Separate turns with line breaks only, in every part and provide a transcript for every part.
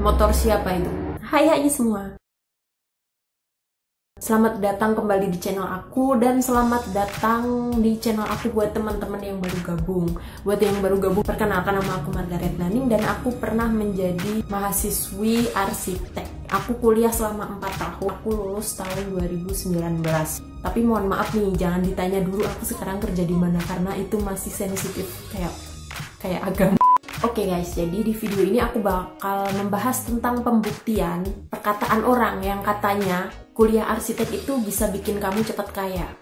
Motor siapa itu? Hai semua. Selamat datang kembali di channel aku dan selamat datang di channel aku buat teman-teman yang baru gabung. Buat yang baru gabung, perkenalkan nama aku Margaret Naning dan aku pernah menjadi mahasiswi arsitek. Aku kuliah selama 4 tahun. Aku lulus tahun 2019. Tapi mohon maaf nih, jangan ditanya dulu aku sekarang kerja di mana karena itu masih sensitif kayak agama. Oke guys, jadi di video ini aku bakal membahas tentang pembuktian perkataan orang yang katanya kuliah arsitek itu bisa bikin kamu cepat kaya.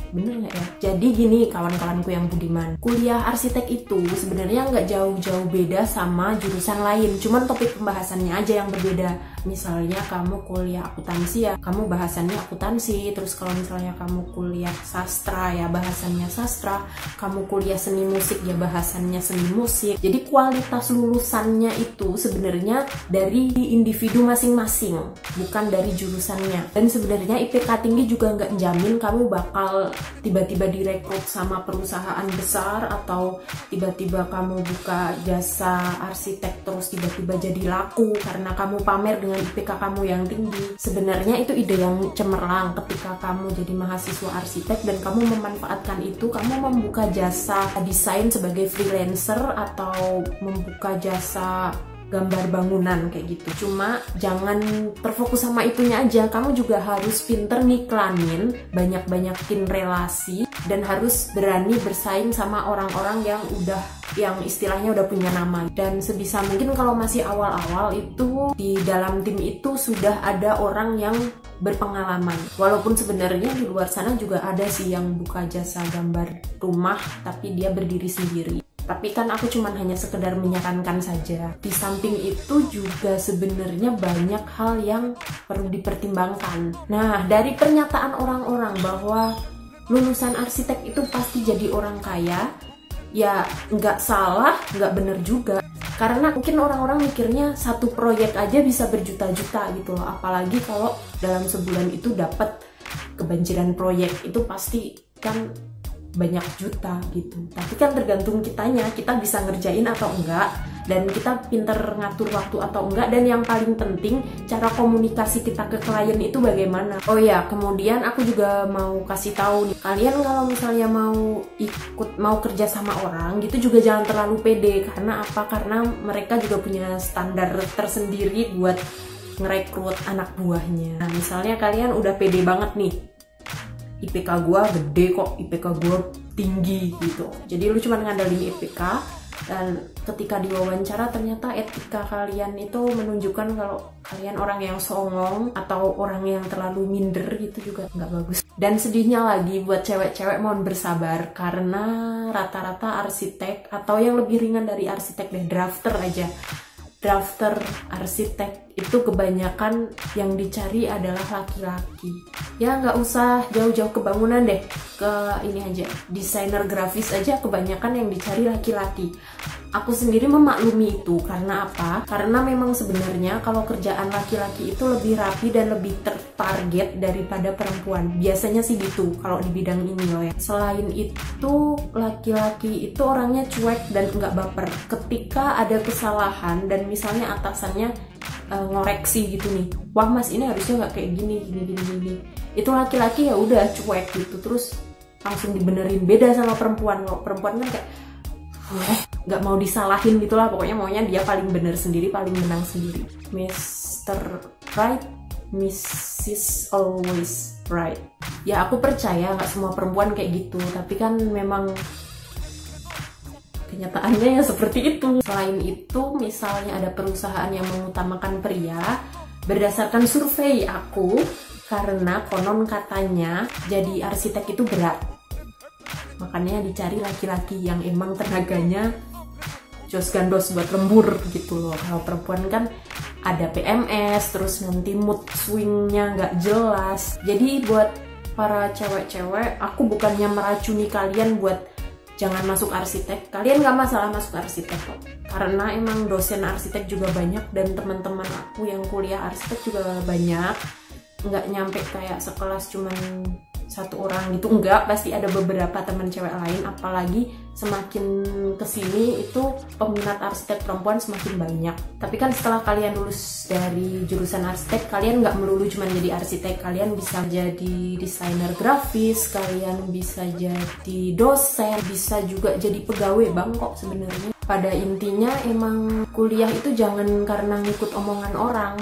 Bener nggak ya? Jadi gini kawan-kawanku yang budiman, kuliah arsitek itu sebenarnya nggak jauh-jauh beda sama jurusan lain, cuman topik pembahasannya aja yang berbeda. Misalnya kamu kuliah akuntansi ya, kamu bahasannya akuntansi. Terus kalau misalnya kamu kuliah sastra ya bahasannya sastra, kamu kuliah seni musik ya bahasannya seni musik. Jadi kualitas lulusannya itu sebenarnya dari individu masing-masing, bukan dari jurusannya. Dan sebenarnya IPK tinggi juga nggak jamin kamu bakal tiba-tiba direkrut sama perusahaan besar atau tiba-tiba kamu buka jasa arsitek terus tiba-tiba jadi laku karena kamu pamer dengan IPK kamu yang tinggi. Sebenarnya itu ide yang cemerlang ketika kamu jadi mahasiswa arsitek dan kamu memanfaatkan itu, kamu membuka jasa desain sebagai freelancer atau membuka jasa gambar bangunan kayak gitu. Cuma jangan terfokus sama itunya aja, kamu juga harus pinter ngiklanin, banyak-banyakin relasi, dan harus berani bersaing sama orang-orang yang istilahnya udah punya nama. Dan sebisa mungkin kalau masih awal-awal itu di dalam tim itu sudah ada orang yang berpengalaman. Walaupun sebenarnya di luar sana juga ada sih yang buka jasa gambar rumah tapi dia berdiri sendiri. Tapi kan aku cuman hanya sekedar menyarankan saja. Di samping itu juga sebenarnya banyak hal yang perlu dipertimbangkan. Nah, dari pernyataan orang-orang bahwa lulusan arsitek itu pasti jadi orang kaya, ya nggak salah, nggak bener juga. Karena mungkin orang-orang mikirnya satu proyek aja bisa berjuta-juta gitu loh. Apalagi kalau dalam sebulan itu dapat kebanjiran proyek, itu pasti kan banyak juta gitu. Tapi kan tergantung kitanya, kita bisa ngerjain atau enggak, dan kita pinter ngatur waktu atau enggak, dan yang paling penting cara komunikasi kita ke klien itu bagaimana. Oh ya, kemudian aku juga mau kasih tahu nih, kalian kalau misalnya mau kerja sama orang gitu juga jangan terlalu pede. Karena apa? Karena mereka juga punya standar tersendiri buat ngerekrut anak buahnya. Nah, misalnya kalian udah pede banget nih, IPK gue gede kok, IPK gue tinggi gitu. Jadi lu cuma ngandalin IPK, dan ketika diwawancara ternyata etika kalian itu menunjukkan kalau kalian orang yang songong atau orang yang terlalu minder gitu juga nggak bagus. Dan sedihnya lagi buat cewek-cewek, mohon bersabar karena rata-rata arsitek atau yang lebih ringan dari arsitek deh, drafter aja. Drafter arsitek itu kebanyakan yang dicari adalah laki-laki. Ya nggak usah jauh-jauh ke bangunan deh, ke ini aja, desainer grafis aja kebanyakan yang dicari laki-laki. Aku sendiri memaklumi itu. Karena apa? Karena memang sebenarnya kalau kerjaan laki-laki itu lebih rapi dan lebih tertarget daripada perempuan. Biasanya sih gitu kalau di bidang ini loh ya. Selain itu, laki-laki itu orangnya cuek dan nggak baper. Ketika ada kesalahan dan misalnya atasannya ngoreksi gitu nih, wah mas ini harusnya nggak kayak gini, itu laki-laki ya udah cuek gitu, terus langsung dibenerin. Beda sama perempuan. Kalau perempuan kan kayak nggak mau disalahin gitulah, pokoknya maunya dia paling bener sendiri, paling menang sendiri. Mr. Right, Mrs. Always Right. Ya aku percaya nggak semua perempuan kayak gitu, tapi kan memang kenyataannya ya seperti itu. Selain itu, misalnya ada perusahaan yang mengutamakan pria, berdasarkan survei aku, karena konon katanya jadi arsitek itu berat, makanya dicari laki-laki yang emang tenaganya jos gandos buat lembur gitu loh. Kalau perempuan kan ada PMS, terus nanti mood swingnya nggak jelas. Jadi buat para cewek-cewek, aku bukannya meracuni kalian buat jangan masuk arsitek. Kalian nggak masalah masuk arsitek kok, karena emang dosen arsitek juga banyak, dan teman-teman aku yang kuliah arsitek juga banyak. Nggak nyampe kayak sekelas cuman satu orang gitu, enggak, pasti ada beberapa teman cewek lain. Apalagi semakin kesini itu peminat arsitek perempuan semakin banyak. Tapi kan setelah kalian lulus dari jurusan arsitek, kalian nggak melulu cuma jadi arsitek, kalian bisa jadi desainer grafis, kalian bisa jadi dosen, bisa juga jadi pegawai bank kok sebenarnya. Pada intinya emang kuliah itu jangan karena ngikut omongan orang,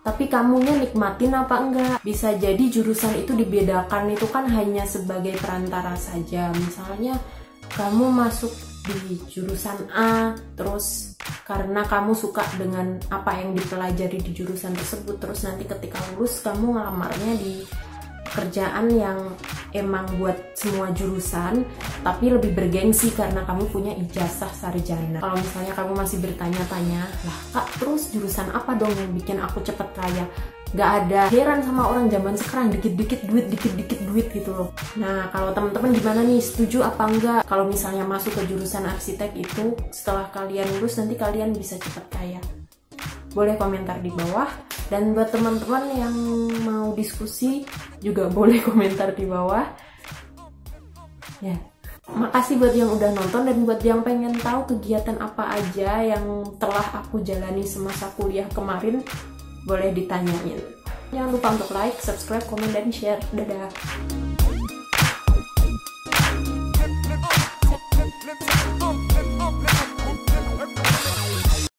tapi kamunya nikmatin apa enggak. Bisa jadi jurusan itu dibedakan itu kan hanya sebagai perantara saja. Misalnya kamu masuk di jurusan A, terus karena kamu suka dengan apa yang dipelajari di jurusan tersebut, terus nanti ketika lulus kamu ngelamarnya di kerjaan yang emang buat semua jurusan, tapi lebih bergengsi karena kamu punya ijazah sarjana. Kalau misalnya kamu masih bertanya-tanya, lah kak, terus jurusan apa dong yang bikin aku cepet kaya? Gak ada heran sama orang zaman sekarang, dikit-dikit duit gitu loh. Nah, kalau teman-teman gimana nih, setuju apa enggak kalau misalnya masuk ke jurusan arsitek itu setelah kalian lulus nanti kalian bisa cepet kaya? Boleh komentar di bawah. Dan buat teman-teman yang mau diskusi juga boleh komentar di bawah. Ya, makasih buat yang udah nonton, dan buat yang pengen tahu kegiatan apa aja yang telah aku jalani semasa kuliah kemarin, boleh ditanyain. Jangan lupa untuk like, subscribe, komen, dan share. Dadah!